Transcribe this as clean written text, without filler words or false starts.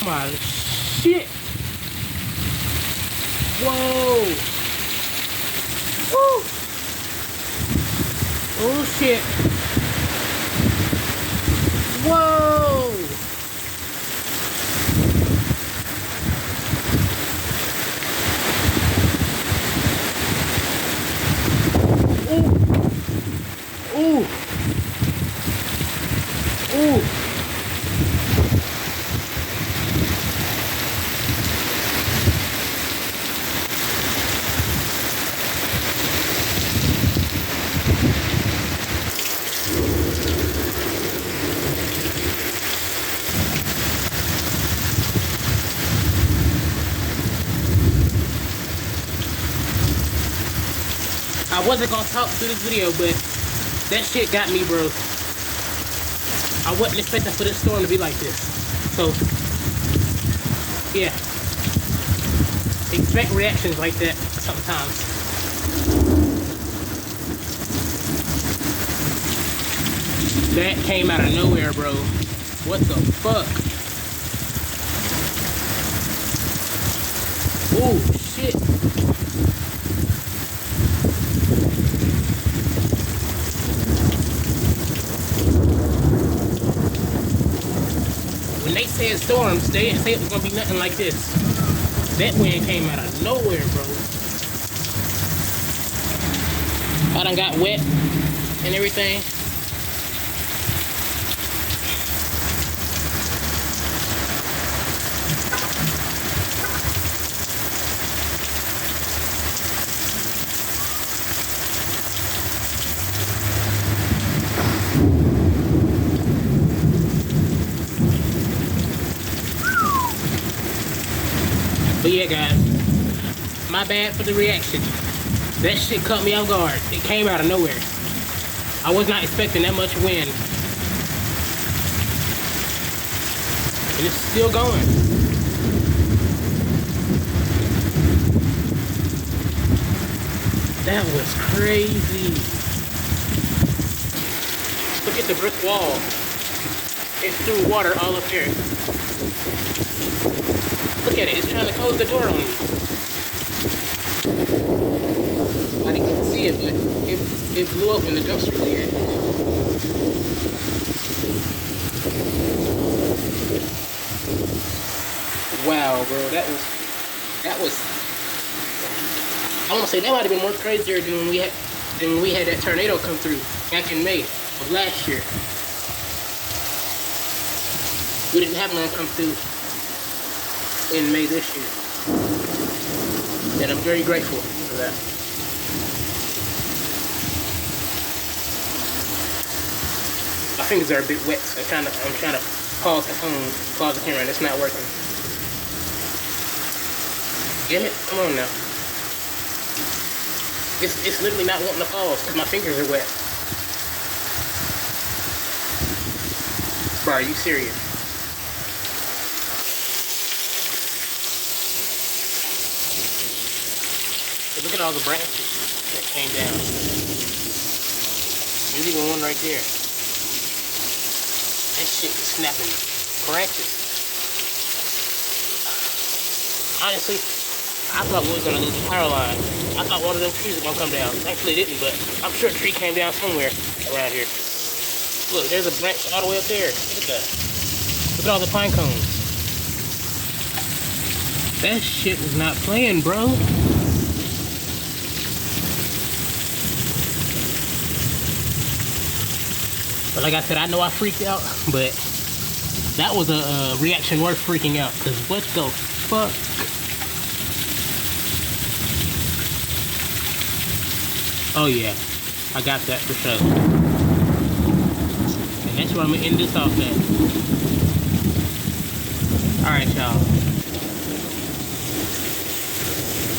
Come on, shit. Whoa. Woo. Oh shit. Whoa. Ooh. Ooh. Ooh. I wasn't gonna talk through this video, but that shit got me, bro. I wasn't expecting for this storm to be like this. So, yeah. Expect reactions like that sometimes. That came out of nowhere, bro. What the fuck? Oh, shit. When they said storms, they didn't say it was gonna be nothing like this. That wind came out of nowhere, bro. I done got wet and everything. But yeah, guys, my bad for the reaction. That shit caught me off guard. It came out of nowhere. I was not expecting that much wind. And it's still going. That was crazy. Look at the brick wall. It threw water all up here. Look at it, it's trying to close the door on me. I didn't get to see it, but it blew up in the dumpster lid. Wow, bro, that was, I want to say that might have been more crazier than when we had that tornado come through back in May of last year. We didn't have none come through in May this year, and I'm very grateful for that. My fingers are a bit wet, so I'm trying to pause the camera, and it's not working. Damn it! Come on now. It's literally not wanting to pause because my fingers are wet. Bro, are you serious? Look at all the branches that came down. There's even one right there. That shit is snapping branches. Honestly, I thought we was gonna lose the power line. I thought one of them trees was gonna come down. Actually, it didn't, but I'm sure a tree came down somewhere around here. Look, there's a branch all the way up there. Look at that. Look at all the pine cones. That shit was not playing, bro. But like I said, I know I freaked out, but that was a reaction worth freaking out. Cause what the fuck? Oh yeah, I got that for sure. And that's where I'm gonna end this off at. Alright, y'all.